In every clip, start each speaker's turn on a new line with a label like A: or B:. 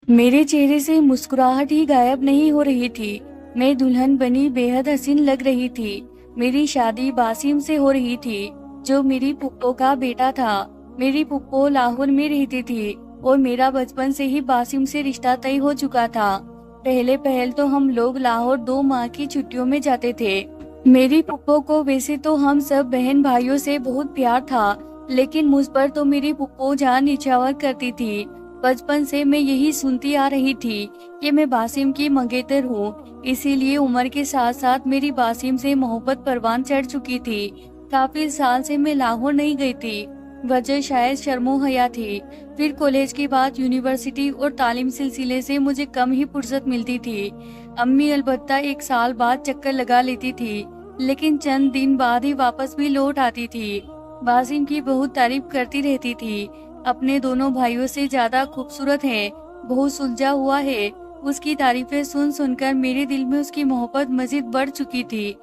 A: मेरे चेहरे से मुस्कुराहट ही गायब नहीं हो रही थी। मैं दुल्हन बनी बेहद हसीन लग रही थी। मेरी शादी बासिम से हो रही थी, जो मेरी फुप्पो का बेटा था। मेरी फुप्पो लाहौर में रहती थी और मेरा बचपन से ही बासिम से रिश्ता तय हो चुका था। पहले पहल तो हम लोग लाहौर 2 माह की छुट्टियों में जाते थे। मेरी फुप्पो को वैसे तो हम सब बहन भाइयों से बहुत प्यार था, लेकिन मुझ पर तो मेरी फुप्पो जान निछावर करती थी। बचपन से मैं यही सुनती आ रही थी कि मैं बासिम की मंगेतर हूँ, इसीलिए उम्र के साथ साथ मेरी बासिम से मोहब्बत परवान चढ़ चुकी थी। काफी साल से मैं लाहौर नहीं गई थी, वजह शायद शर्मो हया थी। फिर कॉलेज के बाद यूनिवर्सिटी और तालीम सिलसिले से मुझे कम ही फुर्सत मिलती थी। अम्मी अलबत्ता 1 साल बाद चक्कर लगा लेती थी, लेकिन चंद दिन बाद ही वापस भी लौट आती थी। बासिम की बहुत तारीफ करती रहती थी, अपने दोनों भाइयों से ज्यादा खूबसूरत है, बहुत सुलझा हुआ है। उसकी तारीफें सुन सुनकर मेरे दिल में उसकी मोहब्बत मजीद बढ़ चुकी थी।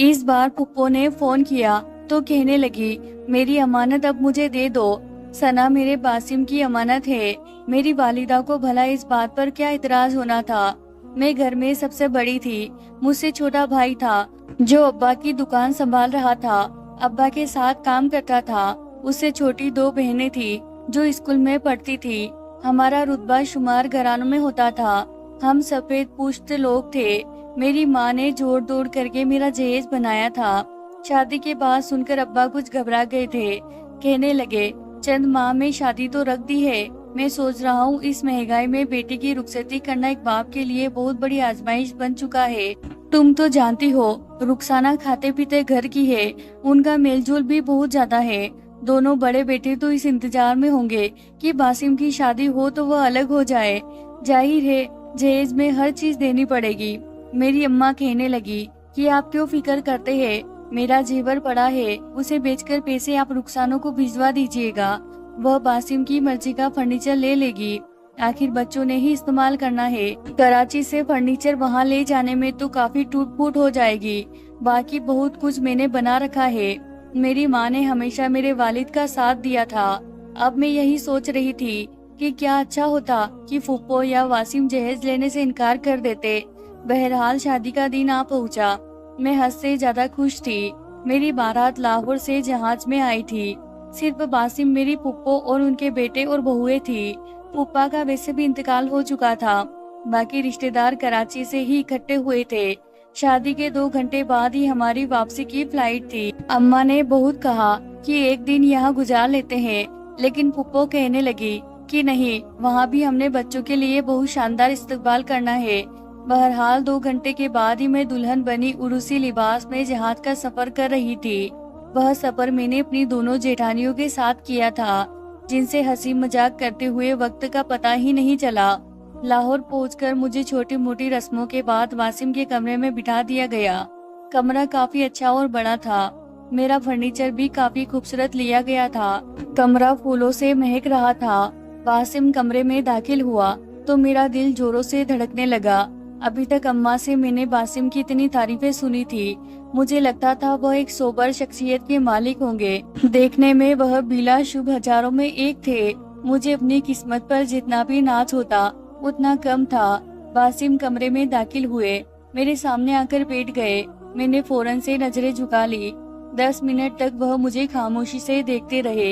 A: इस बार पुप्पो ने फोन किया तो कहने लगी, मेरी अमानत अब मुझे दे दो। सना मेरे बासिम की अमानत है। मेरी वालिदा को भला इस बात पर क्या इतराज होना था। मैं घर में सबसे बड़ी थी, मुझसे छोटा भाई था जो अब्बा की दुकान संभाल रहा था, अब्बा के साथ काम करता था। उससे छोटी 2 बहनें थी जो स्कूल में पढ़ती थी। हमारा रुतबा शुमार घरानों में होता था। हम सफेद पुश्त लोग थे। मेरी माँ ने जोर दौड़ करके मेरा जहेज बनाया था। शादी के बाद सुनकर अब्बा कुछ घबरा गए थे। कहने लगे, चंद माह में शादी तो रख दी है। मैं सोच रहा हूँ इस महंगाई में बेटी की रुखसती करना एक बाप के लिए बहुत बड़ी आजमाइश बन चुका है। तुम तो जानती हो, रुखसाना खाते पीते घर की है, उनका मेलजोल भी बहुत ज्यादा है। दोनों बड़े बेटे तो इस इंतजार में होंगे कि बासिम की शादी हो तो वह अलग हो जाए। जाहिर है जहेज में हर चीज देनी पड़ेगी। मेरी अम्मा कहने लगी कि आप क्यों फिक्र करते हैं, मेरा जेवर पड़ा है, उसे बेचकर पैसे आप रुखसानों को भिजवा दीजिएगा। वह बासिम की मर्जी का फर्नीचर ले लेगी। आखिर बच्चों ने ही इस्तेमाल करना है। कराची से फर्नीचर वहाँ ले जाने में तो काफी टूट फूट हो जाएगी। बाकी बहुत कुछ मैंने बना रखा है। मेरी माँ ने हमेशा मेरे वालिद का साथ दिया था। अब मैं यही सोच रही थी कि क्या अच्छा होता कि फूफो या वासिम जहेज लेने से इनकार कर देते। बहरहाल शादी का दिन आ पहुँचा। मैं हद से ज्यादा खुश थी। मेरी बारात लाहौर से जहाज में आई थी। सिर्फ बासिम, मेरी पुप्पो और उनके बेटे और बहुएं थी। पुप्पा का वैसे भी इंतकाल हो चुका था। बाकी रिश्तेदार कराची से ही इकट्ठे हुए थे। शादी के 2 घंटे बाद ही हमारी वापसी की फ्लाइट थी। अम्मा ने बहुत कहा कि एक दिन यहाँ गुजार लेते हैं, लेकिन पुप्पो कहने लगी कि नहीं, वहाँ भी हमने बच्चों के लिए बहुत शानदार इस्तकबाल करना है। बहरहाल 2 घंटे के बाद ही मैं दुल्हन बनी उर्सी लिबास में जहाज का सफर कर रही थी। वह सफर मैंने अपनी दोनों जेठानियों के साथ किया था, जिनसे हंसी मजाक करते हुए वक्त का पता ही नहीं चला। लाहौर पहुंचकर मुझे छोटी मोटी रस्मों के बाद वासिम के कमरे में बिठा दिया गया। कमरा काफी अच्छा और बड़ा था। मेरा फर्नीचर भी काफी खूबसूरत लिया गया था। कमरा फूलों से महक रहा था। वासिम कमरे में दाखिल हुआ तो मेरा दिल जोरों से धड़कने लगा। अभी तक अम्मा से मैंने बासिम की इतनी तारीफें सुनी थी। मुझे लगता था वह एक सोबर शख्सियत के मालिक होंगे। देखने में वह बिला शुभ हजारों में एक थे। मुझे अपनी किस्मत पर जितना भी नाज होता उतना कम था। बासिम कमरे में दाखिल हुए, मेरे सामने आकर बैठ गए। मैंने फौरन से नजरें झुका ली। 10 मिनट तक वह मुझे खामोशी से देखते रहे।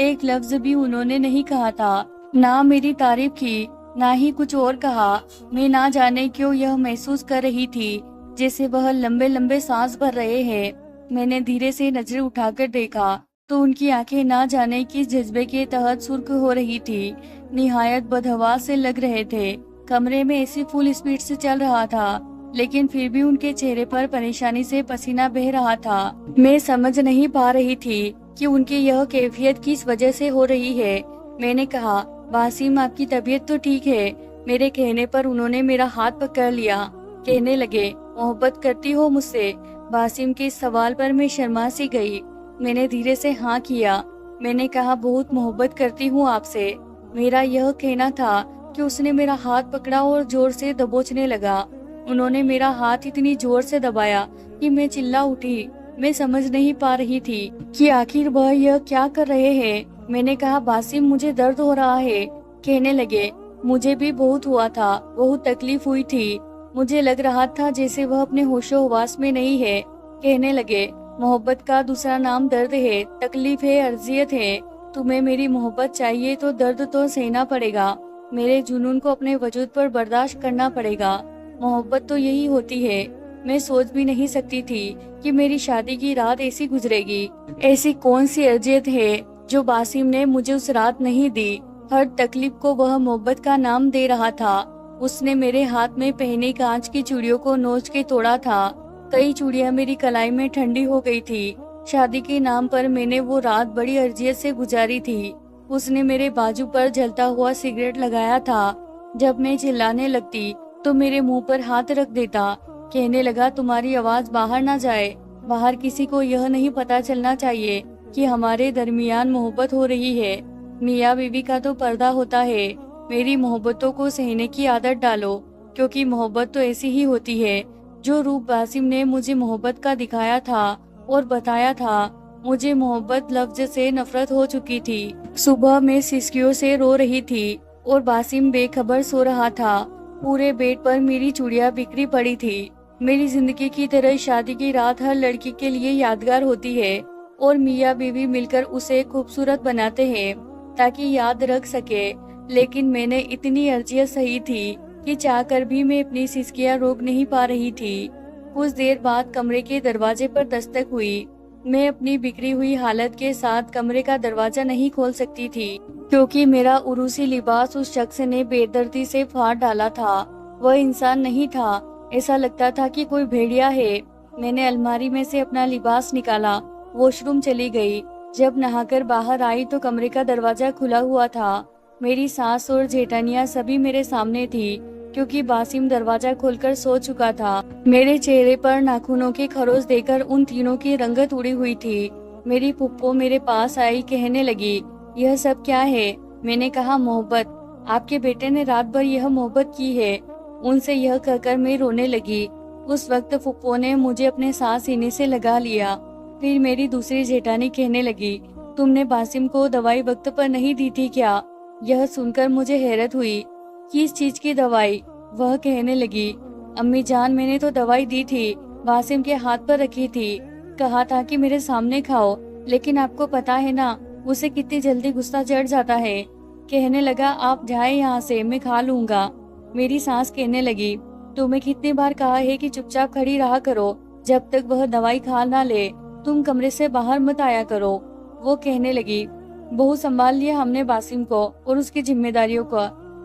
A: एक लफ्ज भी उन्होंने नहीं कहा था, ना मेरी तारीफ की, ना ही कुछ और कहा। मैं ना जाने क्यों यह महसूस कर रही थी जैसे वह लंबे लंबे सांस भर रहे हैं। मैंने धीरे से नजरें उठाकर देखा तो उनकी आंखें ना जाने किस जज्बे के तहत सुर्ख हो रही थी, निहायत बदहवास से लग रहे थे। कमरे में एसी फुल स्पीड से चल रहा था, लेकिन फिर भी उनके चेहरे पर परेशानी से पसीना बह रहा था। मैं समझ नहीं पा रही थी कि उनकी यह कैफियत किस वजह से हो रही है। मैंने कहा, वासिम, आपकी तबीयत तो ठीक है? मेरे कहने पर उन्होंने मेरा हाथ पकड़ लिया। कहने लगे, मोहब्बत करती हो मुझसे? वासिम के इस सवाल पर मैं शर्मा सी गई। मैंने धीरे से हाँ किया। मैंने कहा, बहुत मोहब्बत करती हूँ आपसे। मेरा यह कहना था कि उसने मेरा हाथ पकड़ा और जोर से दबोचने लगा। उन्होंने मेरा हाथ इतनी जोर से दबाया कि मैं चिल्ला उठी। मैं समझ नहीं पा रही थी कि आखिर वह यह क्या कर रहे हैं। मैंने कहा, बासिम, मुझे दर्द हो रहा है। कहने लगे, मुझे भी बहुत हुआ था, बहुत तकलीफ हुई थी। मुझे लग रहा था जैसे वह अपने होशो हवास में नहीं है। कहने लगे, मोहब्बत का दूसरा नाम दर्द है, तकलीफ है, अर्जियत है। तुम्हें मेरी मोहब्बत चाहिए तो दर्द तो सहना पड़ेगा, मेरे जुनून को अपने वजूद पर बर्दाश्त करना पड़ेगा। मोहब्बत तो यही होती है। मैं सोच भी नहीं सकती थी कि मेरी शादी की रात ऐसी गुजरेगी। ऐसी कौन सी अर्जियत है जो बासिम ने मुझे उस रात नहीं दी। हर तकलीफ को वह मोहब्बत का नाम दे रहा था। उसने मेरे हाथ में पहने कांच की चूड़ियों को नोच के तोड़ा था। कई चूड़ियां मेरी कलाई में ठंडी हो गई थी। शादी के नाम पर मैंने वो रात बड़ी अर्जियत से गुजारी थी। उसने मेरे बाजू पर जलता हुआ सिगरेट लगाया था। जब मैं चिल्लाने लगती तो मेरे मुंह पर हाथ रख देता। कहने लगा, तुम्हारी आवाज बाहर ना जाए, बाहर किसी को यह नहीं पता चलना चाहिए कि हमारे दरमियान मोहब्बत हो रही है। मियाँ बीवी का तो पर्दा होता है। मेरी मोहब्बतों को सहने की आदत डालो, क्योंकि मोहब्बत तो ऐसी ही होती है। जो रूप बासिम ने मुझे मोहब्बत का दिखाया था और बताया था, मुझे मोहब्बत लफ्ज से नफरत हो चुकी थी। सुबह मैं सिसकियों से रो रही थी और बासिम बेखबर सो रहा था। पूरे बेड पर मेरी चूड़ियां बिखरी पड़ी थी। मेरी जिंदगी की तरह शादी की रात हर लड़की के लिए यादगार होती है और मियाँ बीवी मिलकर उसे खूबसूरत बनाते हैं ताकि याद रख सके। लेकिन मैंने इतनी अर्जियत सही थी कि चाहकर भी मैं अपनी सिसकियां रोक नहीं पा रही थी। कुछ देर बाद कमरे के दरवाजे पर दस्तक हुई। मैं अपनी बिखरी हुई हालत के साथ कमरे का दरवाजा नहीं खोल सकती थी, क्योंकि मेरा उरूसी लिबास उस शख्स ने बेदर्दी से फाड़ डाला था। वह इंसान नहीं था, ऐसा लगता था कि कोई भेड़िया है। मैंने अलमारी में से अपना लिबास निकाला, वॉशरूम चली गई। जब नहाकर बाहर आई तो कमरे का दरवाजा खुला हुआ था। मेरी सास और जेठानियां सभी मेरे सामने थी, क्योंकि बासिम दरवाजा खोलकर सो चुका था। मेरे चेहरे पर नाखूनों के खरोच देकर उन तीनों की रंगत उड़ी हुई थी। मेरी पुप्पो मेरे पास आई, कहने लगी, यह सब क्या है? मैंने कहा, मोहब्बत। आपके बेटे ने रात भर यह मोहब्बत की है। उनसे यह कहकर मैं रोने लगी। उस वक्त फुप्पो ने मुझे अपने साथ सीने से लगा लिया। फिर मेरी दूसरी जेठानी कहने लगी, तुमने बासिम को दवाई वक्त पर नहीं दी थी क्या? यह सुनकर मुझे हैरत हुई। किस चीज की दवाई? वह कहने लगी, अम्मी जान, मैंने तो दवाई दी थी, बासिम के हाथ पर रखी थी, कहा था कि मेरे सामने खाओ, लेकिन आपको पता है ना, उसे कितनी जल्दी गुस्सा चढ़ जाता है। कहने लगा, आप जाए यहाँ से, मैं खा लूंगा। मेरी सास कहने लगी, तुम्हें कितनी बार कहा है कि चुपचाप खड़ी रहा करो, जब तक वह दवाई खा ना ले, तुम कमरे से बाहर मत आया करो। वो कहने लगी, बहुत संभाल लिया हमने बासिम को और उसकी जिम्मेदारियों को,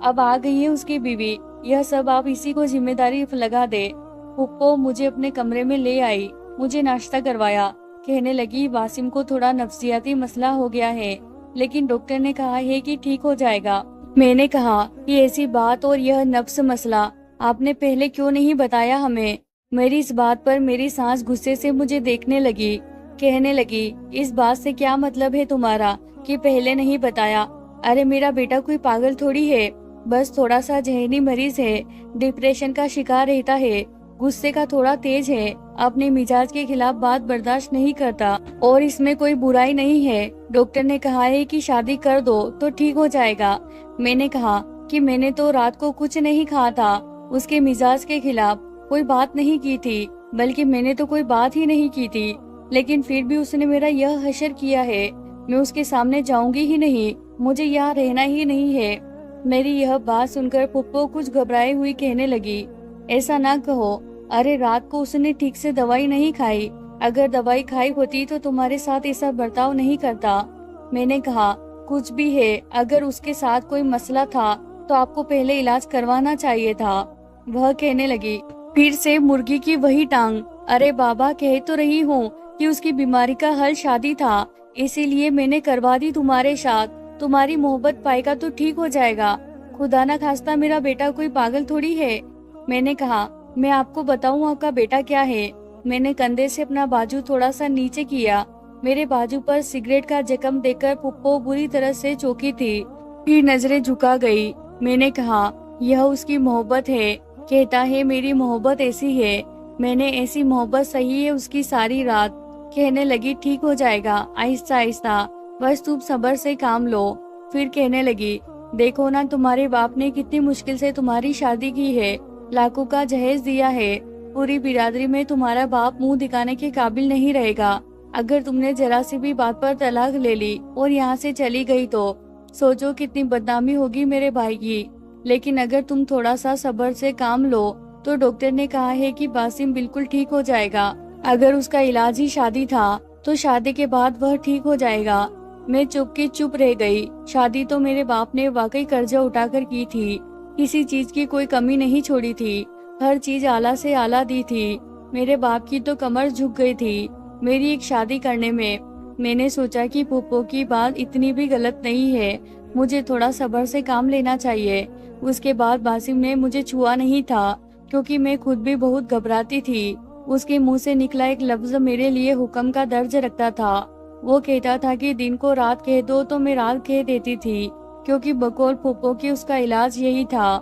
A: अब आ गई है उसकी बीवी, यह सब आप इसी को जिम्मेदारी लगा दे। पुप्पो मुझे अपने कमरे में ले आई, मुझे नाश्ता करवाया। कहने लगी, बासिम को थोड़ा नफ्सियाती मसला हो गया है, लेकिन डॉक्टर ने कहा है कि ठीक हो जाएगा। मैंने कहा कि ऐसी बात और यह नफ्स मसला आपने पहले क्यों नहीं बताया हमें? मेरी इस बात पर मेरी सास गुस्से से मुझे देखने लगी। कहने लगी, इस बात से क्या मतलब है तुम्हारा कि पहले नहीं बताया? अरे मेरा बेटा कोई पागल थोड़ी है, बस थोड़ा सा जहनी मरीज है, डिप्रेशन का शिकार रहता है, गुस्से का थोड़ा तेज है, अपने मिजाज के खिलाफ बात बर्दाश्त नहीं करता, और इसमें कोई बुराई नहीं है। डॉक्टर ने कहा है कि शादी कर दो तो ठीक हो जाएगा। मैंने कहा कि मैंने तो रात को कुछ नहीं कहा था, उसके मिजाज के खिलाफ कोई बात नहीं की थी, बल्कि मैंने तो कोई बात ही नहीं की थी, लेकिन फिर भी उसने मेरा यह हशर किया है। मैं उसके सामने जाऊंगी ही नहीं, मुझे यहाँ रहना ही नहीं है। मेरी यह बात सुनकर पुप्पो कुछ घबराई हुई कहने लगी, ऐसा ना कहो, अरे रात को उसने ठीक से दवाई नहीं खाई, अगर दवाई खाई होती तो तुम्हारे साथ ऐसा बर्ताव नहीं करता। मैंने कहा, कुछ भी है, अगर उसके साथ कोई मसला था तो आपको पहले इलाज करवाना चाहिए था। वह कहने लगी, फिर से मुर्गी की वही टांग। अरे बाबा, कह तो रही हूँ कि उसकी बीमारी का हल शादी था, इसीलिए मैंने करवा दी तुम्हारे साथ। तुम्हारी मोहब्बत पाएगा तो ठीक हो जाएगा। खुदा ना खास्ता मेरा बेटा कोई पागल थोड़ी है। मैंने कहा, मैं आपको बताऊं आपका बेटा क्या है? मैंने कंधे से अपना बाजू थोड़ा सा नीचे किया। मेरे बाजू पर सिगरेट का जख्म देखकर पुप्पो बुरी तरह से चौंकी थी, फिर नजरें झुका गई। मैंने कहा, यह उसकी मोहब्बत है। कहता है मेरी मोहब्बत ऐसी है। मैंने ऐसी मोहब्बत सही है उसकी सारी रात। कहने लगी, ठीक हो जाएगा, आहिस्ता आहिस्ता, बस तुम सब्र से काम लो। फिर कहने लगी, देखो ना, तुम्हारे बाप ने कितनी मुश्किल से तुम्हारी शादी की है, लाखों का जहेज दिया है। पूरी बिरादरी में तुम्हारा बाप मुंह दिखाने के काबिल नहीं रहेगा। अगर तुमने जरा सी भी बात पर तलाक ले ली और यहाँ से चली गई तो सोचो कितनी बदनामी होगी मेरे भाई की। लेकिन अगर तुम थोड़ा सा सब्र से काम लो तो डॉक्टर ने कहा है कि बासिम बिल्कुल ठीक हो जाएगा। अगर उसका इलाज ही शादी था तो शादी के बाद वह ठीक हो जाएगा। मैं चुप रह गई। शादी तो मेरे बाप ने वाकई कर्जा उठाकर की थी, किसी चीज की कोई कमी नहीं छोड़ी थी, हर चीज आला से आला दी थी। मेरे बाप की तो कमर झुक गई थी मेरी एक शादी करने में। मैंने सोचा कि फूफो की बात इतनी भी गलत नहीं है, मुझे थोड़ा सब्र से काम लेना चाहिए। उसके बाद बासिम ने मुझे छुआ नहीं था क्योंकि मैं खुद भी बहुत घबराती थी। उसके मुंह से निकला एक लफ्ज मेरे लिए हुक्म का दर्ज रखता था। वो कहता था कि दिन को रात कह दो तो मैं रात कह देती थी, क्योंकि बकौल फूफो की उसका इलाज यही था।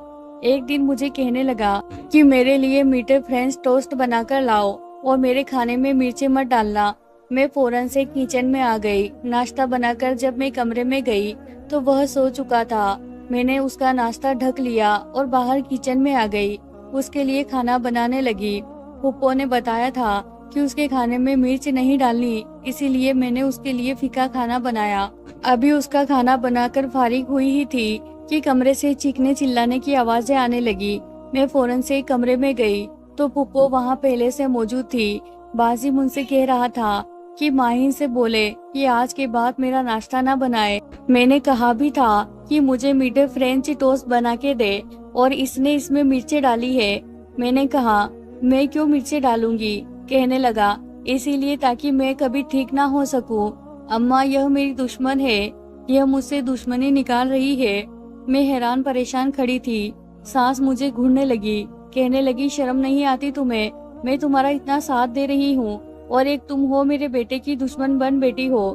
A: एक दिन मुझे कहने लगा कि मेरे लिए मीठे फ्रेंच टोस्ट बनाकर लाओ और मेरे खाने में मिर्ची मत डालना। मैं फौरन से किचन में आ गई। नाश्ता बनाकर जब मैं कमरे में गई तो वह सो चुका था। मैंने उसका नाश्ता ढक लिया और बाहर किचन में आ गई। उसके लिए खाना बनाने लगी। फूफो ने बताया था कि उसके खाने में मिर्च नहीं डालनी, इसीलिए मैंने उसके लिए फीका खाना बनाया। अभी उसका खाना बनाकर फारिग हुई ही थी कि कमरे से चीखने चिल्लाने की आवाजें आने लगी। मैं फौरन से कमरे में गई तो फूफो वहाँ पहले से मौजूद थी। बासिम उनसे कह रहा था कि माहिन से बोले कि आज के बाद मेरा नाश्ता ना बनाए। मैंने कहा भी था कि मुझे मीठे फ्रेंच टोस्ट बना के दे और इसने इसमें मिर्चें डाली है। मैंने कहा मैं क्यों मिर्चें डालूंगी? कहने लगा इसीलिए ताकि मैं कभी ठीक ना हो सकूं। अम्मा, यह मेरी दुश्मन है, यह मुझसे दुश्मनी निकाल रही है। मैं हैरान परेशान खड़ी थी। सांस मुझे घूरने लगी। कहने लगी शर्म नहीं आती तुम्हें? मैं तुम्हारा इतना साथ दे रही हूँ और एक तुम हो मेरे बेटे की दुश्मन बन बेटी हो।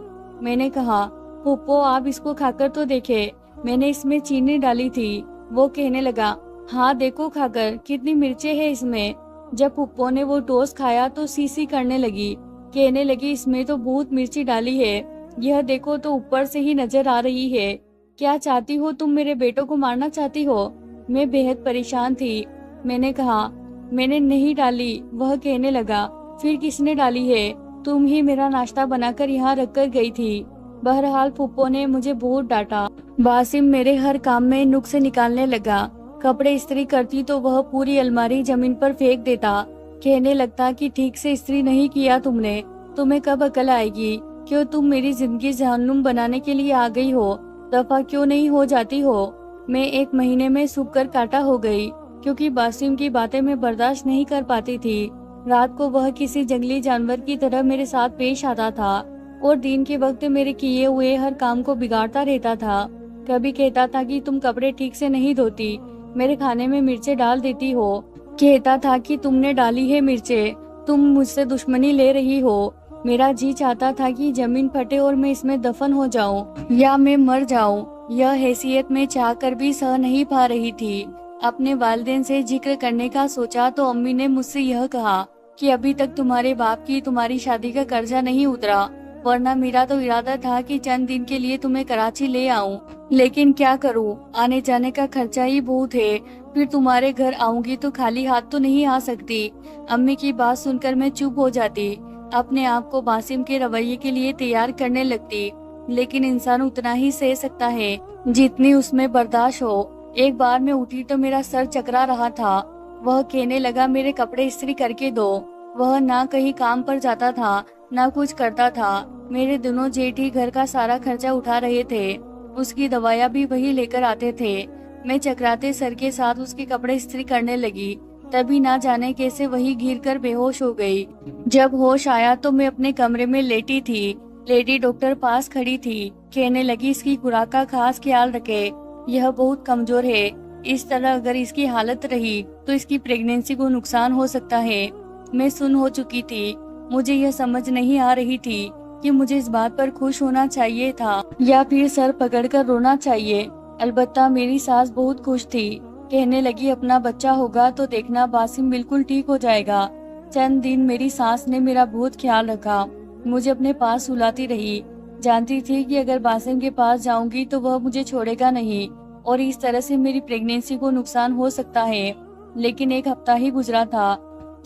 A: मैंने कहा फूफो आप इसको खाकर तो देखे, मैंने इसमें चीनी डाली थी। वो कहने लगा हाँ देखो खाकर कितनी मिर्चें है इसमें। जब फूफो ने वो टोस्ट खाया तो सीसी करने लगी। कहने लगी इसमें तो बहुत मिर्ची डाली है, यह देखो तो ऊपर से ही नजर आ रही है। क्या चाहती हो तुम? मेरे बेटों को मारना चाहती हो? मैं बेहद परेशान थी। मैंने कहा मैंने नहीं डाली। वह कहने लगा फिर किसने डाली है? तुम ही मेरा नाश्ता बनाकर यहाँ रख कर गई थी। बहरहाल फूफो ने मुझे बहुत डांटा। बासिम मेरे हर काम में नुक्स निकालने लगा। कपड़े इस्त्री करती तो वह पूरी अलमारी जमीन पर फेंक देता। कहने लगता कि ठीक से इस्त्री नहीं किया तुमने, तुम्हें कब अकल आएगी? क्यों तुम मेरी जिंदगी जहन्नुम बनाने के लिए आ गई हो? दफा क्यों नहीं हो जाती हो? मैं 1 महीने में सूख कर काटा हो गई, क्योंकि बासिम की बातें मैं बर्दाश्त नहीं कर पाती थी। रात को वह किसी जंगली जानवर की तरह मेरे साथ पेश आता था और दिन के वक्त मेरे किए हुए हर काम को बिगाड़ता रहता था। कभी कहता था कि तुम कपड़े ठीक से नहीं धोती, मेरे खाने में मिर्चें डाल देती हो। कहता था कि तुमने डाली है मिर्चें, तुम मुझसे दुश्मनी ले रही हो। मेरा जी चाहता था कि जमीन फटे और मैं इसमें दफन हो जाऊं या मैं मर जाऊं। यह हैसियत में चाह कर भी सह नहीं पा रही थी। अपने वालिदैन से जिक्र करने का सोचा तो अम्मी ने मुझसे यह कहा कि अभी तक तुम्हारे बाप की तुम्हारी शादी का कर्जा नहीं उतरा, वरना मेरा तो इरादा था कि चंद दिन के लिए तुम्हें कराची ले आऊं। लेकिन क्या करूं, आने जाने का खर्चा ही बहुत है। फिर तुम्हारे घर आऊंगी तो खाली हाथ तो नहीं आ सकती। अम्मी की बात सुनकर मैं चुप हो जाती, अपने आप को बासिम के रवैये के लिए तैयार करने लगती। लेकिन इंसान उतना ही सह सकता है जितनी उसमें बर्दाश्त हो। एक बार मैं उठी तो मेरा सर चकरा रहा था। वह कहने लगा मेरे कपड़े इस्त्री करके दो। वह ना कहीं काम पर जाता था ना कुछ करता था। मेरे दोनों जेठ ही घर का सारा खर्चा उठा रहे थे। उसकी दवाइयाँ भी वही लेकर आते थे। मैं चकराते सर के साथ उसके कपड़े इस्त्री करने लगी। तभी ना जाने कैसे वही गिर कर बेहोश हो गई। जब होश आया तो मैं अपने कमरे में लेटी थी। लेडी डॉक्टर पास खड़ी थी। कहने लगी इसकी खुराक का खास ख्याल रखे, यह बहुत कमजोर है। इस तरह अगर इसकी हालत रही तो इसकी प्रेगनेंसी को नुकसान हो सकता है। मैं सुन हो चुकी थी। मुझे यह समझ नहीं आ रही थी कि मुझे इस बात पर खुश होना चाहिए था या फिर सर पकड़कर रोना चाहिए। अलबत्ता मेरी सास बहुत खुश थी। कहने लगी अपना बच्चा होगा तो देखना बासिम बिल्कुल ठीक हो जाएगा। चंद दिन मेरी सास ने मेरा बहुत ख्याल रखा, मुझे अपने पास सुलाती रही। जानती थी कि अगर बासिम के पास जाऊंगी तो वह मुझे छोड़ेगा नहीं। और इस तरह से मेरी प्रेगनेंसी को नुकसान हो सकता है। लेकिन एक हफ्ता ही गुजरा था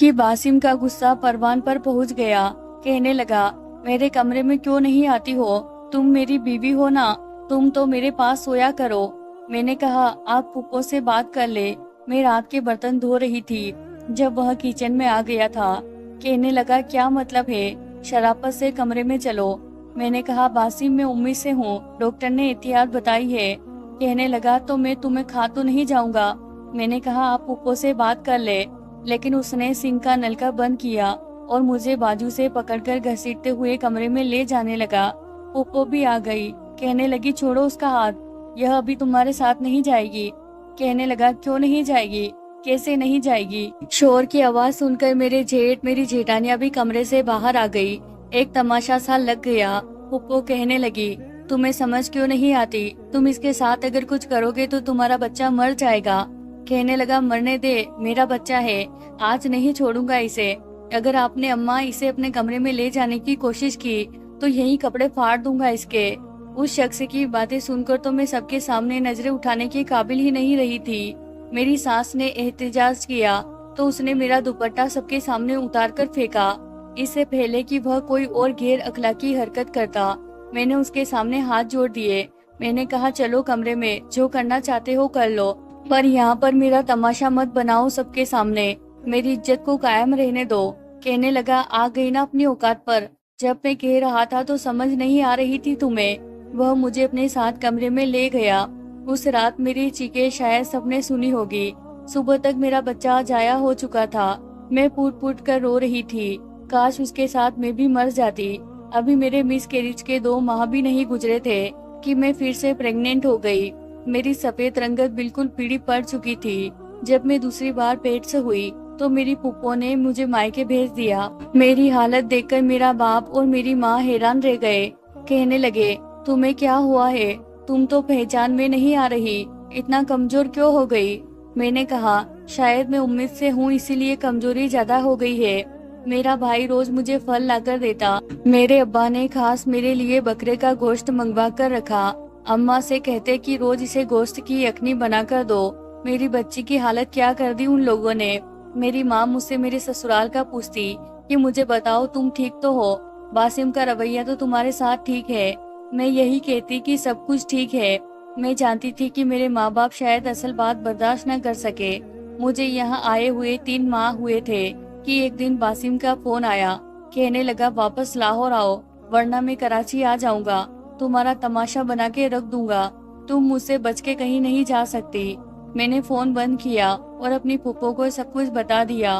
A: कि बासिम का गुस्सा परवान पर पहुंच गया। कहने लगा, मेरे कमरे में क्यों नहीं आती हो? तुम मेरी बीवी हो ना, तुम तो मेरे पास सोया करो। मैंने कहा, आप पुप्पो से बात कर ले। मैं रात के बर्तन धो रही थी जब वह किचन में आ गया था। कहने लगा, क्या मतलब है, शराफत से कमरे में चलो। मैंने कहा, बासिम मैं उम्मीद से हूँ, डॉक्टर ने एहतियात बताई है। कहने लगा, तो मैं तुम्हें खा तो नहीं जाऊंगा। मैंने कहा, आप पुप्पो से बात कर ले। लेकिन उसने सिंक का नलका बंद किया और मुझे बाजू से पकड़कर घसीटते हुए कमरे में ले जाने लगा। पुप्पो भी आ गई। कहने लगी, छोड़ो उसका हाथ, यह अभी तुम्हारे साथ नहीं जाएगी। कहने लगा, क्यों नहीं जाएगी, कैसे नहीं जाएगी? शोर की आवाज सुनकर मेरे जेठ मेरी जेठानियां भी कमरे से बाहर आ गई। एक तमाशा सा लग गया। पुप्पो कहने लगी, तुम्हें समझ क्यों नहीं आती? तुम इसके साथ अगर कुछ करोगे तो तुम्हारा बच्चा मर जाएगा। कहने लगा, मरने दे, मेरा बच्चा है, आज नहीं छोड़ूंगा इसे। अगर आपने अम्मा इसे अपने कमरे में ले जाने की कोशिश की तो यही कपड़े फाड़ दूंगा इसके। उस शख्स की बातें सुनकर तो मैं सबके सामने नजरें उठाने के काबिल ही नहीं रही थी। मेरी सास ने एहतजाज किया तो उसने मेरा दुपट्टा सबके सामने उतार कर फेंका। इससे पहले कि वह कोई और गैर अखलाकी हरकत करता, मैंने उसके सामने हाथ जोड़ दिए। मैंने कहा, चलो कमरे में, जो करना चाहते हो कर लो, पर यहाँ पर मेरा तमाशा मत बनाओ सबके सामने। मेरी इज्जत को कायम रहने दो। कहने लगा, आ गई ना अपनी औकात पर। जब मैं कह रहा था तो समझ नहीं आ रही थी तुम्हें। वह मुझे अपने साथ कमरे में ले गया। उस रात मेरी चीखें शायद सबने सुनी होगी। सुबह तक मेरा बच्चा जाया हो चुका था। मैं फूट फूट कर रो रही थी। काश उसके साथ मैं भी मर जाती। अभी मेरे मिसकैरेज के 2 माह भी नहीं गुजरे थे कि मैं फिर से प्रेग्नेंट हो गई। मेरी सफेद रंगत बिल्कुल पीली पड़ चुकी थी। जब मैं दूसरी बार पेट से हुई तो मेरी पुप्पो ने मुझे मायके भेज दिया। मेरी हालत देखकर मेरा बाप और मेरी माँ हैरान रह गए। कहने लगे, तुम्हें क्या हुआ है? तुम तो पहचान में नहीं आ रही, इतना कमजोर क्यों हो गई? मैंने कहा, शायद मैं उम्मीद से हूँ इसीलिए कमजोरी ज्यादा हो गई है। मेरा भाई रोज मुझे फल लाकर देता। मेरे अब्बा ने खास मेरे लिए बकरे का गोश्त मंगवा कर रखा। अम्मा से कहते कि रोज इसे गोश्त की यखनी बनाकर दो। मेरी बच्ची की हालत क्या कर दी उन लोगों ने। मेरी माँ मुझसे मेरे ससुराल का पूछती कि मुझे बताओ तुम ठीक तो हो, बासिम का रवैया तो तुम्हारे साथ ठीक है। मैं यही कहती कि सब कुछ ठीक है। मैं जानती थी कि मेरे माँ बाप शायद असल बात बर्दाश्त न कर सके। मुझे यहाँ आए हुए 3 माह हुए थे कि एक दिन बासिम का फोन आया। कहने लगा, वापस लाहौर आओ वरना मैं कराची आ जाऊंगा, तुम्हारा तमाशा बना के रख दूंगा, तुम मुझसे बच के कहीं नहीं जा सकती। मैंने फोन बंद किया और अपनी फूफो को सब कुछ बता दिया।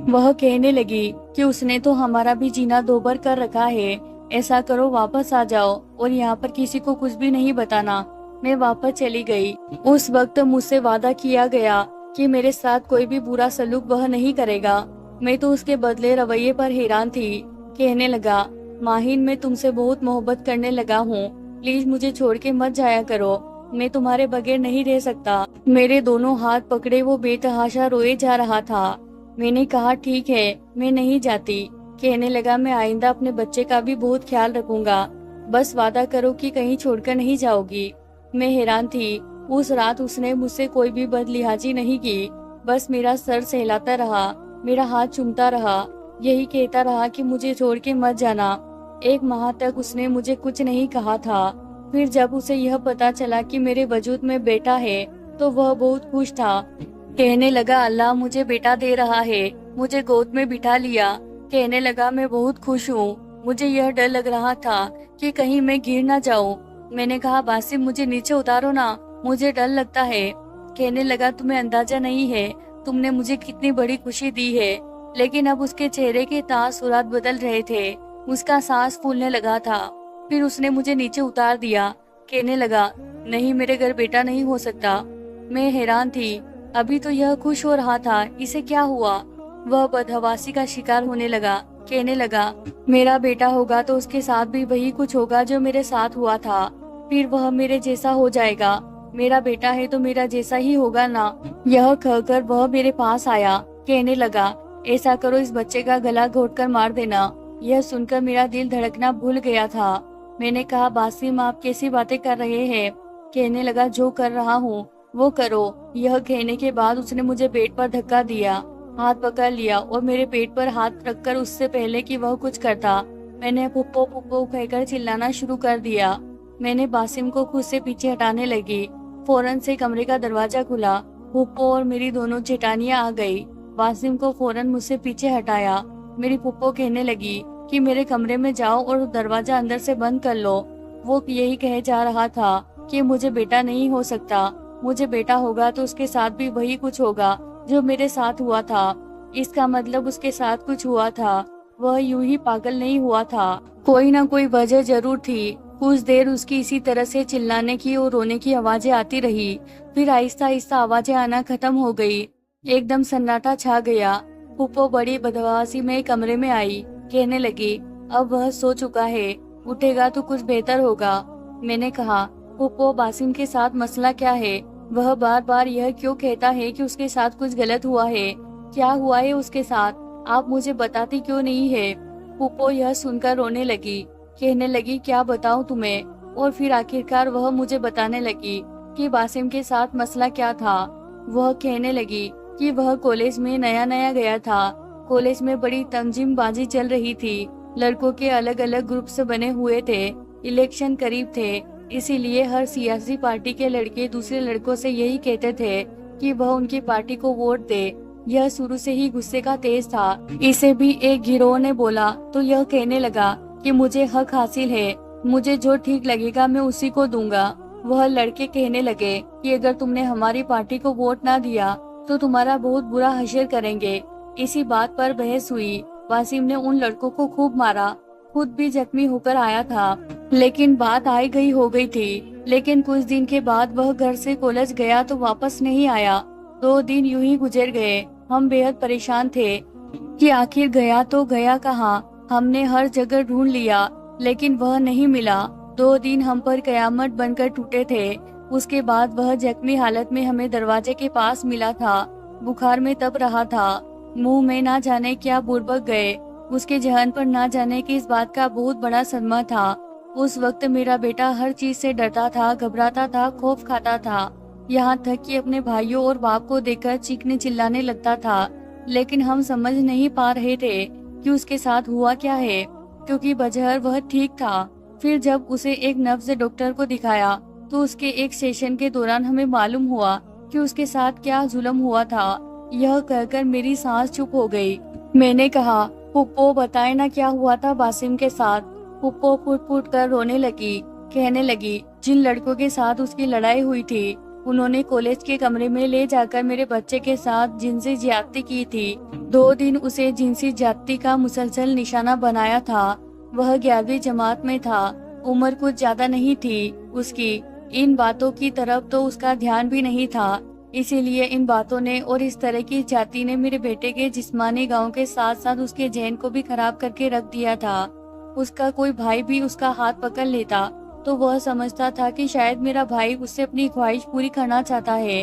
A: वह कहने लगी कि उसने तो हमारा भी जीना दोबर कर रखा है। ऐसा करो, वापस आ जाओ और यहाँ पर किसी को कुछ भी नहीं बताना। मैं वापस चली गई। उस वक्त मुझसे वादा किया गया कि मेरे साथ कोई भी बुरा सलूक वह नहीं करेगा। मैं तो उसके बदले रवैये पर हैरान थी। कहने लगा, माहिन मैं तुमसे बहुत मोहब्बत करने लगा हूँ, प्लीज मुझे छोड़ के मत जाया करो, मैं तुम्हारे बगैर नहीं रह सकता। मेरे दोनों हाथ पकड़े वो बेतहाशा रोए जा रहा था। मैंने कहा, ठीक है, मैं नहीं जाती। कहने लगा, मैं आइंदा अपने बच्चे का भी बहुत ख्याल रखूंगा, बस वादा करो कि कहीं छोड़कर नहीं जाओगी। मैं हैरान थी। उस रात उसने मुझसे कोई भी बदलिहाजी नहीं की, बस मेरा सर सहलाता रहा, मेरा हाथ चूमता रहा, यही कहता रहा कि मुझे छोड़ के मत जाना। 1 माह तक उसने मुझे कुछ नहीं कहा था। फिर जब उसे यह पता चला कि मेरे वजूद में बेटा है तो वह बहुत खुश था। कहने लगा, अल्लाह मुझे बेटा दे रहा है। मुझे गोद में बिठा लिया। कहने लगा, मैं बहुत खुश हूँ। मुझे यह डर लग रहा था कि कहीं मैं गिर ना जाऊँ। मैंने कहा, बासिम मुझे नीचे उतारो ना, मुझे डर लगता है। कहने लगा, तुम्हें अंदाजा नहीं है तुमने मुझे कितनी बड़ी खुशी दी है। लेकिन अब उसके चेहरे के तासुरात बदल रहे थे। उसका सांस फूलने लगा था। फिर उसने मुझे नीचे उतार दिया। कहने लगा, नहीं, मेरे घर बेटा नहीं हो सकता। मैं हैरान थी। अभी तो यह खुश हो रहा था, इसे क्या हुआ? वह बदहवासी का शिकार होने लगा। कहने लगा, मेरा बेटा होगा तो उसके साथ भी वही कुछ होगा जो मेरे साथ हुआ था। फिर वह मेरे जैसा हो जाएगा। मेरा बेटा है तो मेरा जैसा ही होगा ना। यह कहकर वह मेरे पास आया। कहने लगा, ऐसा करो, इस बच्चे का गला घोटकर मार देना। यह सुनकर मेरा दिल धड़कना भूल गया था। मैंने कहा, बासिम आप कैसी बातें कर रहे हैं? कहने लगा जो कर रहा हूँ वो करो। यह कहने के बाद उसने मुझे पेट पर धक्का दिया, हाथ पकड़ लिया और मेरे पेट पर हाथ रखकर उससे पहले कि वह कुछ करता मैंने पुप्पो पुप्पो कहकर चिल्लाना शुरू कर दिया। मैंने बासिम को खुद से पीछे हटाने लगी। फौरन से कमरे का दरवाजा खुला। पुप्पो और मेरी दोनों जेठानियां आ गई। बासिम को फौरन मुझसे पीछे हटाया। मेरी पुप्पो कहने लगी कि मेरे कमरे में जाओ और दरवाजा अंदर से बंद कर लो। वो यही कहे जा रहा था कि मुझे बेटा नहीं हो सकता, मुझे बेटा होगा तो उसके साथ भी वही कुछ होगा जो मेरे साथ हुआ था। इसका मतलब उसके साथ कुछ हुआ था, वह यूं ही पागल नहीं हुआ था, कोई ना कोई वजह जरूर थी। कुछ देर उसकी इसी तरह से चिल्लाने की और रोने की आवाजें आती रही। फिर आहिस्ता आहिस्ता आवाजें आना खत्म हो गई। एकदम सन्नाटा छा गया। पुप्पो बड़ी बदहवासी में कमरे में आई, कहने लगी अब वह सो चुका है, उठेगा तो कुछ बेहतर होगा। मैंने कहा पुप्पो बासिम के साथ मसला क्या है? वह बार बार यह क्यों कहता है कि उसके साथ कुछ गलत हुआ है? क्या हुआ है उसके साथ? आप मुझे बताती क्यों नहीं है? पुप्पो यह सुनकर रोने लगी, कहने लगी क्या बताऊं तुम्हें? और फिर आखिरकार वह मुझे बताने लगी कि बासिम के साथ मसला क्या था। वह कहने लगी कि वह कॉलेज में नया नया गया था। कॉलेज में बड़ी तंजीमबाजी चल रही थी। लड़कों के अलग अलग ग्रुप से बने हुए थे। इलेक्शन करीब थे, इसीलिए हर सियासी पार्टी के लड़के दूसरे लड़कों से यही कहते थे कि वह उनकी पार्टी को वोट दे। यह शुरू से ही गुस्से का तेज था। इसे भी एक गिरोह ने बोला तो यह कहने लगा कि मुझे हक हासिल है, मुझे जो ठीक लगेगा मैं उसी को दूंगा। वह लड़के कहने लगे कि अगर तुमने हमारी पार्टी को वोट ना दिया तो तुम्हारा बहुत बुरा हश्र करेंगे। इसी बात पर बहस हुई। वासिम ने उन लड़कों को खूब मारा, खुद भी जख्मी होकर आया था, लेकिन बात आई गई हो गई थी। लेकिन कुछ दिन के बाद वह घर से कॉलेज गया तो वापस नहीं आया। 2 दिन यूं ही गुजर गए। हम बेहद परेशान थे कि आखिर गया तो गया कहाँ। हमने हर जगह ढूंढ लिया लेकिन वह नहीं मिला। 2 दिन हम पर कयामत बनकर टूटे थे। उसके बाद वह जख्मी हालत में हमें दरवाजे के पास मिला था, बुखार में तप रहा था। मुंह में ना जाने क्या बुड़बक गए। उसके जहन पर ना जाने कि इस बात का बहुत बड़ा सदमा था। उस वक्त मेरा बेटा हर चीज से डरता था, घबराता था, खौफ खाता था, यहाँ तक कि अपने भाइयों और बाप को देखकर चीखने चिल्लाने लगता था। लेकिन हम समझ नहीं पा रहे थे कि उसके साथ हुआ क्या है, क्योंकि बजहर वह ठीक था। फिर जब उसे एक नब्ज डॉक्टर को दिखाया तो उसके एक सेशन के दौरान हमें मालूम हुआ कि उसके साथ क्या जुल्म हुआ था। यह कहकर मेरी सांस चुप हो गई। मैंने कहा पुप्पो बताए ना क्या हुआ था बासिम के साथ। पुप्पो फुट फुट कर रोने लगी, कहने लगी जिन लड़कों के साथ उसकी लड़ाई हुई थी उन्होंने कॉलेज के कमरे में ले जाकर मेरे बच्चे के साथ जिनसी ज्यादती की थी। 2 दिन उसे जिनसी ज्यादती का मुसलसल निशाना बनाया था। वह 11वीं जमात में था, उम्र कुछ ज्यादा नहीं थी उसकी। इन बातों की तरफ तो उसका ध्यान भी नहीं था, इसीलिए इन बातों ने और इस तरह की जाति ने मेरे बेटे के जिस्मानी गांव के साथ साथ उसके जहन को भी खराब करके रख दिया था। उसका कोई भाई भी उसका हाथ पकड़ लेता तो वह समझता था कि शायद मेरा भाई उससे अपनी ख्वाहिश पूरी करना चाहता है।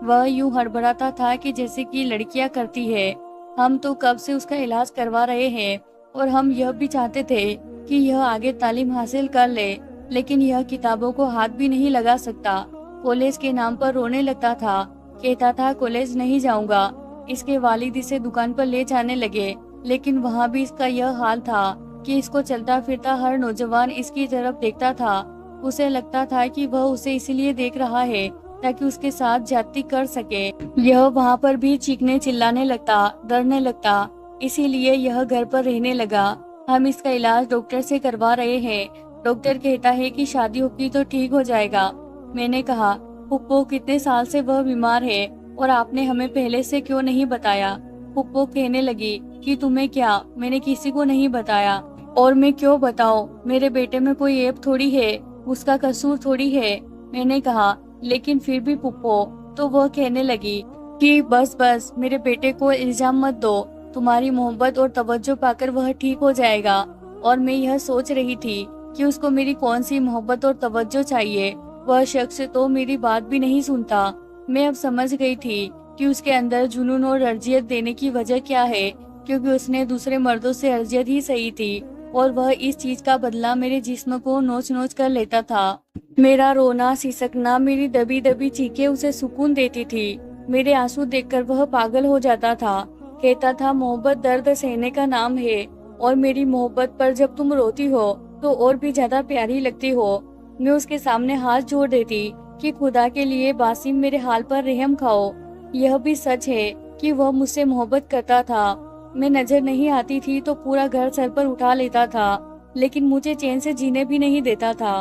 A: वह यूं हड़बड़ाता था कि जैसे कि लड़कियां करती है। हम तो कब से उसका इलाज करवा रहे हैं और हम यह भी चाहते थे कि यह आगे तालीम हासिल कर ले, लेकिन यह किताबों को हाथ भी नहीं लगा सकता। कॉलेज के नाम पर रोने लगता था, कहता था कॉलेज नहीं जाऊंगा। इसके वालिद इसे दुकान पर ले जाने लगे, लेकिन वहाँ भी इसका यह हाल था कि इसको चलता फिरता हर नौजवान इसकी तरफ देखता था। उसे लगता था कि वह उसे इसीलिए देख रहा है ताकि उसके साथ ज्यादती कर सके। यह वहाँ पर भी चीखने चिल्लाने लगता, डरने लगता, इसीलिए यह घर पर रहने लगा। हम इसका इलाज डॉक्टर से करवा रहे हैं। डॉक्टर कहता है कि शादी होगी तो ठीक हो जाएगा। मैंने कहा पुप्पो कितने साल से वह बीमार है और आपने हमें पहले से क्यों नहीं बताया? पुप्पो कहने लगी कि तुम्हें क्या, मैंने किसी को नहीं बताया और मैं क्यों बताऊं? मेरे बेटे में कोई ऐब थोड़ी है, उसका कसूर थोड़ी है। मैंने कहा लेकिन फिर भी पुप्पो। तो वह कहने लगी कि बस बस मेरे बेटे को इल्जाम मत दो, तुम्हारी मोहब्बत और तवज्जो पाकर वह ठीक हो जाएगा। और मैं यह सोच रही थी कि उसको मेरी कौन सी मोहब्बत और तवज्जो चाहिए। वह शख्स तो मेरी बात भी नहीं सुनता। मैं अब समझ गई थी कि उसके अंदर जुनून और अर्जियत देने की वजह क्या है, क्योंकि उसने दूसरे मर्दों से अर्जियत ही सही थी। और वह इस चीज का बदला मेरे जिस्म को नोच नोच कर लेता था। मेरा रोना, सिसकना, मेरी दबी दबी चीखें उसे सुकून देती थी। मेरे आंसू देखकर वह पागल हो जाता था। कहता था, मोहब्बत दर्द सहने का नाम है और मेरी मोहब्बत पर जब तुम रोती हो तो और भी ज्यादा प्यारी लगती हो। मैं उसके सामने हाथ जोड़ देती कि खुदा के लिए बासिम मेरे हाल पर रहम खाओ। यह भी सच है कि वह मुझसे मोहब्बत करता था। मैं नजर नहीं आती थी तो पूरा घर सर पर उठा लेता था, लेकिन मुझे चैन से जीने भी नहीं देता था।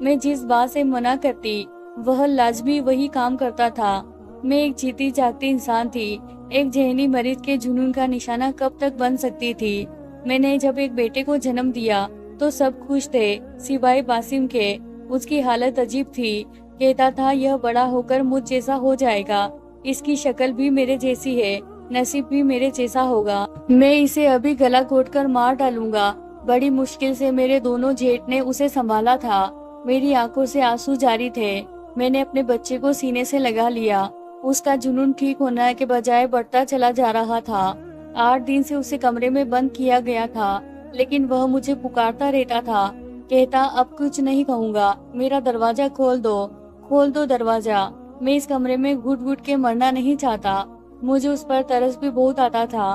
A: मैं जिस बात से मना करती वह लाजमी वही काम करता था। मैं एक जीती जागती इंसान थी। एक जहनी मरीज के जुनून का निशाना कब तक बन सकती थी। मैंने जब एक बेटे को जन्म दिया तो सब खुश थे सिवाय बासिम के। उसकी हालत अजीब थी। कहता था, यह बड़ा होकर मुझ जैसा हो जाएगा, इसकी शक्ल भी मेरे जैसी है, नसीब भी मेरे जैसा होगा, मैं इसे अभी गला घोटकर मार डालूंगा। बड़ी मुश्किल से मेरे दोनों जेठ ने उसे संभाला था। मेरी आंखों से आंसू जारी थे। मैंने अपने बच्चे को सीने से लगा लिया। उसका जुनून ठीक होने के बजाय बढ़ता चला जा रहा था। 8 दिन से उसे कमरे में बंद किया गया था, लेकिन वह मुझे पुकारता रहता था। कहता, अब कुछ नहीं कहूँगा, मेरा दरवाजा खोल दो दरवाजा। मैं इस कमरे में घुट घुट के मरना नहीं चाहता। मुझे उस पर तरस भी बहुत आता था।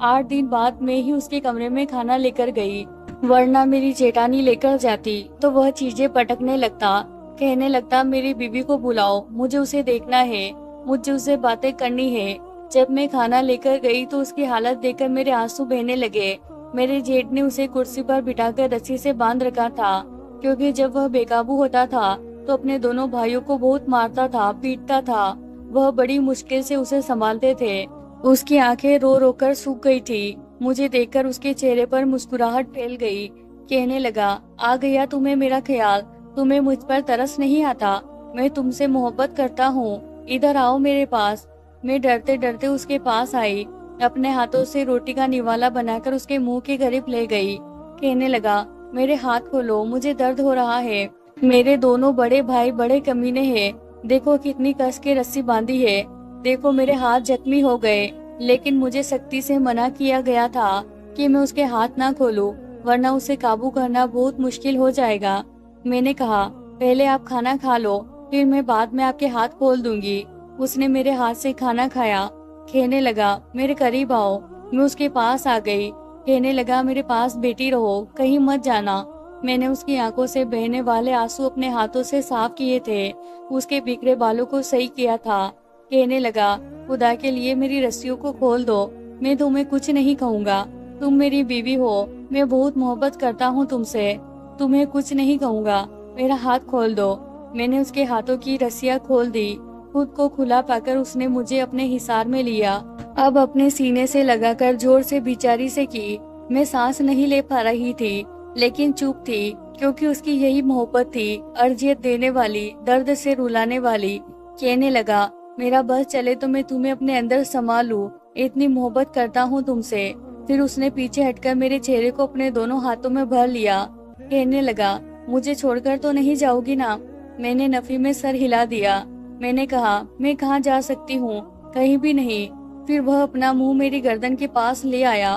A: 8 दिन बाद मैं ही उसके कमरे में खाना लेकर गई, वरना मेरी जेठानी लेकर जाती तो वह चीजें पटकने लगता। कहने लगता, मेरी बीबी को बुलाओ, मुझे उसे देखना है, मुझे उससे बातें करनी है। जब मैं खाना लेकर गई तो उसकी हालत देखकर मेरे आंसू बहने लगे। मेरे जेठ ने उसे कुर्सी पर बिठाकर रस्सी से बांध रखा था, क्योंकि जब वह बेकाबू होता था तो अपने दोनों भाइयों को बहुत मारता था, पीटता था। वह बड़ी मुश्किल से उसे संभालते थे। उसकी आंखें रो रो कर सूख गई थी। मुझे देखकर उसके चेहरे पर मुस्कुराहट फैल गई। कहने लगा, आ गया तुम्हें मेरा ख्याल, तुम्हें मुझ पर तरस नहीं आता। मैं तुमसे मोहब्बत करता हूँ, इधर आओ मेरे पास। मैं डरते डरते उसके पास आई, अपने हाथों से रोटी का निवाला बनाकर उसके मुंह के करीब ले गई। कहने लगा, मेरे हाथ खोलो, मुझे दर्द हो रहा है। मेरे दोनों बड़े भाई बड़े कमीने हैं, देखो कितनी कस के रस्सी बांधी है, देखो मेरे हाथ जख्मी हो गए। लेकिन मुझे सख्ती से मना किया गया था कि मैं उसके हाथ ना खोलूं, वरना उसे काबू करना बहुत मुश्किल हो जाएगा। मैंने कहा, पहले आप खाना खा लो, फिर मैं बाद में आपके हाथ खोल दूंगी। उसने मेरे हाथ से खाना खाया। कहने लगा, मेरे करीब आओ। मैं उसके पास आ गई। कहने लगा, मेरे पास बैठी रहो, कहीं मत जाना। मैंने उसकी आंखों से बहने वाले आंसू अपने हाथों से साफ किए थे, उसके बिखरे बालों को सही किया था। कहने लगा, खुदा के लिए मेरी रस्सियों को खोल दो, मैं तुम्हें कुछ नहीं कहूँगा, तुम मेरी बीवी हो, मैं बहुत मोहब्बत करता हूँ तुमसे, तुम्हें कुछ नहीं कहूँगा, मेरा हाथ खोल दो। मैंने उसके हाथों की रस्सियाँ खोल दी। खुद को खुला पाकर उसने मुझे अपने हिसार में लिया। अब अपने सीने से लगाकर जोर से बेचारी से की। मैं सांस नहीं ले पा रही थी, लेकिन चुप थी, क्योंकि उसकी यही मोहब्बत थी, अर्जियत देने वाली, दर्द से रुलाने वाली। कहने लगा, मेरा बस चले तो मैं तुम्हें अपने अंदर समा लूं, इतनी मोहब्बत करता हूँ तुमसे। फिर उसने पीछे हटकर मेरे चेहरे को अपने दोनों हाथों में भर लिया। कहने लगा, मुझे छोड़कर तो नहीं जाओगी ना? मैंने नफी में सर हिला दिया। मैंने कहा, मैं कहाँ जा सकती हूँ, कहीं भी नहीं। फिर वह अपना मुंह मेरी गर्दन के पास ले आया।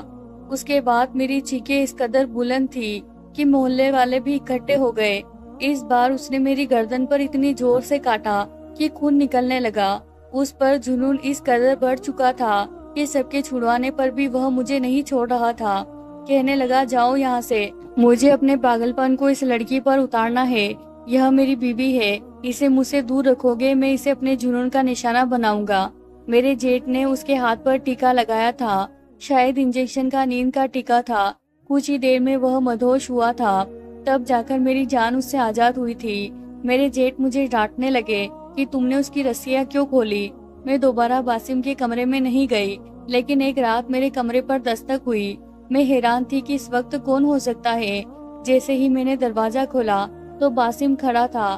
A: उसके बाद मेरी चीखें इस कदर बुलंद थी कि मोहल्ले वाले भी इकट्ठे हो गए। इस बार उसने मेरी गर्दन पर इतनी जोर से काटा कि खून निकलने लगा। उस पर जुनून इस कदर बढ़ चुका था कि सबके छुड़वाने पर भी वह मुझे नहीं छोड़ रहा था। कहने लगा, जाओ यहाँ से, मुझे अपने पागलपन को इस लड़की पर उतारना है। यह मेरी बीबी है, इसे मुझसे दूर रखोगे, मैं इसे अपने जुनून का निशाना बनाऊंगा। मेरे जेठ ने उसके हाथ पर टीका लगाया था, शायद इंजेक्शन का, नींद का टीका था। कुछ ही देर में वह मदहोश हुआ था, तब जाकर मेरी जान उससे आजाद हुई थी। मेरे जेठ मुझे डांटने लगे कि तुमने उसकी रस्सियाँ क्यों खोली। मैं दोबारा बासिम के कमरे में नहीं गई, लेकिन एक रात मेरे कमरे पर दस्तक हुई। मैं हैरान थी कि इस वक्त कौन हो सकता है। जैसे ही मैंने दरवाजा खोला तो बासिम खड़ा था।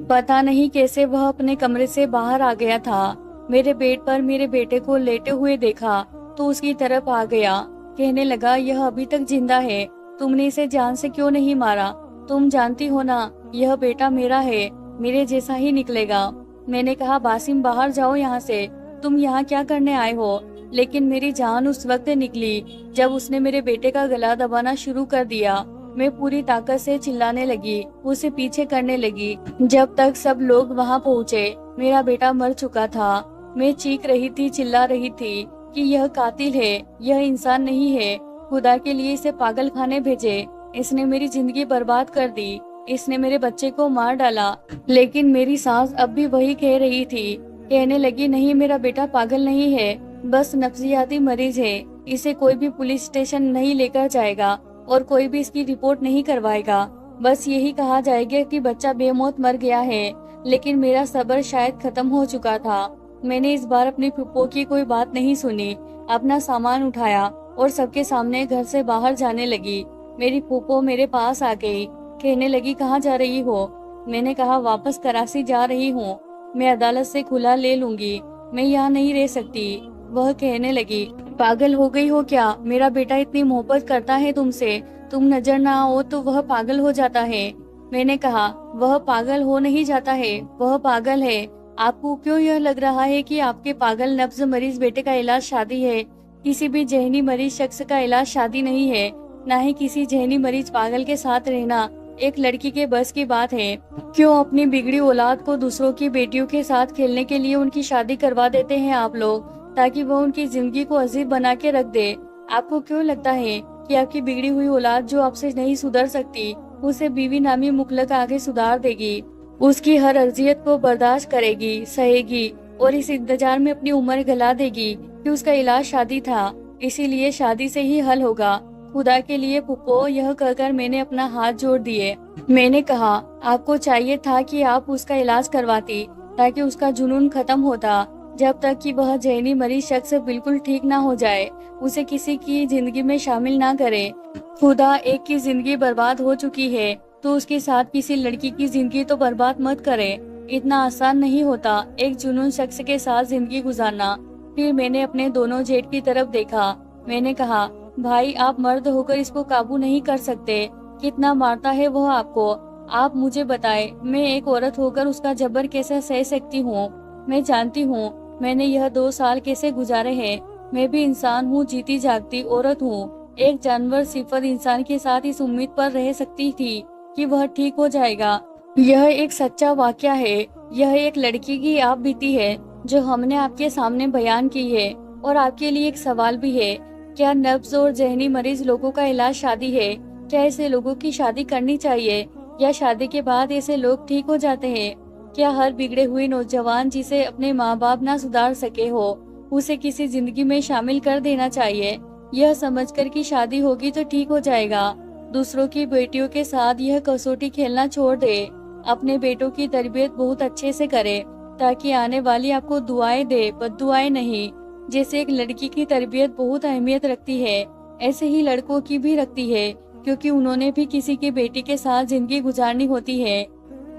A: पता नहीं कैसे वह अपने कमरे से बाहर आ गया था। मेरे बेड पर मेरे बेटे को लेटे हुए देखा तो उसकी तरफ आ गया। कहने लगा, यह अभी तक जिंदा है, तुमने इसे जान से क्यों नहीं मारा? तुम जानती हो ना, यह बेटा मेरा है, मेरे जैसा ही निकलेगा। मैंने कहा, बासिम बाहर जाओ यहाँ से, तुम यहाँ क्या करने आए हो? लेकिन मेरी जान उस वक्त निकली जब उसने मेरे बेटे का गला दबाना शुरू कर दिया। मैं पूरी ताकत से चिल्लाने लगी, उसे पीछे करने लगी। जब तक सब लोग वहां पहुंचे, मेरा बेटा मर चुका था। मैं चीख रही थी, चिल्ला रही थी कि यह कातिल है, यह इंसान नहीं है। खुदा के लिए इसे पागल खाने भेजे। इसने मेरी जिंदगी बर्बाद कर दी। इसने मेरे बच्चे को मार डाला। लेकिन मेरी सास अब भी वही कह रही थी। कहने लगी, नहीं, मेरा बेटा पागल नहीं है, बस नफ्सियाती मरीज है। इसे कोई भी पुलिस स्टेशन नहीं लेकर जाएगा और कोई भी इसकी रिपोर्ट नहीं करवाएगा। बस यही कहा जाएगा कि बच्चा बेमौत मर गया है। लेकिन मेरा सब्र शायद खत्म हो चुका था। मैंने इस बार अपनी फूफो की कोई बात नहीं सुनी। अपना सामान उठाया और सबके सामने घर से बाहर जाने लगी। मेरी फूफो मेरे पास आ गई। कहने लगी, कहाँ जा रही हो? मैंने कहा, वापस कराची जा रही हूँ। मैं अदालत से खुला ले लूंगी। मैं यहाँ नहीं रह सकती। वह कहने लगी, पागल हो गई हो क्या? मेरा बेटा इतनी मोहब्बत करता है तुमसे, तुम नजर ना आओ तो वह पागल हो जाता है। मैंने कहा, वह पागल हो नहीं जाता है, वह पागल है। आपको क्यों यह लग रहा है कि आपके पागल नब्ज मरीज बेटे का इलाज शादी है? किसी भी जहनी मरीज शख्स का इलाज शादी नहीं है। न ही किसी जहनी मरीज पागल के साथ रहना एक लड़की के बस की बात है। क्यों अपनी बिगड़ी औलाद को दूसरों की बेटियों के साथ खेलने के लिए उनकी शादी करवा देते हैं आप लोग, ताकि वह उनकी जिंदगी को अजीब बना के रख दे। आपको क्यों लगता है कि आपकी बिगड़ी हुई औलाद जो आपसे नहीं सुधर सकती, उसे बीवी नामी मुखलक आगे सुधार देगी, उसकी हर अर्जियत को बर्दाश्त करेगी, सहेगी और इस इंतजार में अपनी उम्र गला देगी कि उसका इलाज शादी था, इसीलिए शादी से ही हल होगा। खुदा के लिए पुप्पो, यह कहकर मैंने अपना हाथ जोड़ दिए। मैंने कहा, आपको चाहिए था कि आप उसका इलाज करवाती ताकि उसका जुनून खत्म होता। जब तक कि वह जहनी मरीज शख्स बिल्कुल ठीक ना हो जाए, उसे किसी की जिंदगी में शामिल ना करे। खुदा एक की जिंदगी बर्बाद हो चुकी है तो उसके साथ किसी लड़की की जिंदगी तो बर्बाद मत करे। इतना आसान नहीं होता एक जुनून शख्स के साथ जिंदगी गुजारना। फिर मैंने अपने दोनों जेठ की तरफ देखा। मैंने कहा, भाई, आप मर्द होकर इसको काबू नहीं कर सकते। कितना मारता है वह आपको, आप मुझे बताएं। मैं एक औरत होकर उसका जबर कैसे सह सकती हूँ? मैं जानती हूँ मैंने यह 2 साल कैसे गुजारे हैं। मैं भी इंसान हूँ, जीती जागती औरत हूँ। एक जानवर सिफत इंसान के साथ इस उम्मीद पर रह सकती थी कि वह ठीक हो जाएगा। यह एक सच्चा वाकया है। यह एक लड़की की आप बीती है जो हमने आपके सामने बयान की है। और आपके लिए एक सवाल भी है, क्या नब्ज और जहनी मरीज लोगों का इलाज शादी है? क्या ऐसे लोगों की शादी करनी चाहिए या शादी के बाद ऐसे लोग ठीक हो जाते हैं? क्या हर बिगड़े हुए नौजवान जिसे अपने माँ बाप ना सुधार सके हो, उसे किसी जिंदगी में शामिल कर देना चाहिए, यह समझकर कि शादी होगी तो ठीक हो जाएगा? दूसरों की बेटियों के साथ यह कसौटी खेलना छोड़ दे। अपने बेटों की तरबियत बहुत अच्छे से करे ताकि आने वाली आपको दुआएं दे, बद्दुआएं नहीं। जैसे एक लड़की की तरबियत बहुत अहमियत रखती है, ऐसे ही लड़कों की भी रखती है, क्योंकि उन्होंने भी किसी की बेटी के साथ जिंदगी गुजारनी होती है।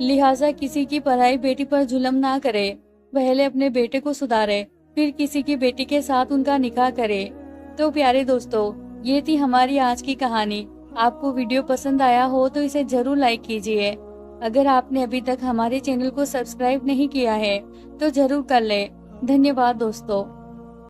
A: लिहाजा किसी की पराई बेटी पर जुल्म ना करे। पहले अपने बेटे को सुधारे, फिर किसी की बेटी के साथ उनका निकाह करे। तो प्यारे दोस्तों, ये थी हमारी आज की कहानी। आपको वीडियो पसंद आया हो तो इसे जरूर लाइक कीजिए। अगर आपने अभी तक हमारे चैनल को सब्सक्राइब नहीं किया है तो जरूर कर ले। धन्यवाद दोस्तों।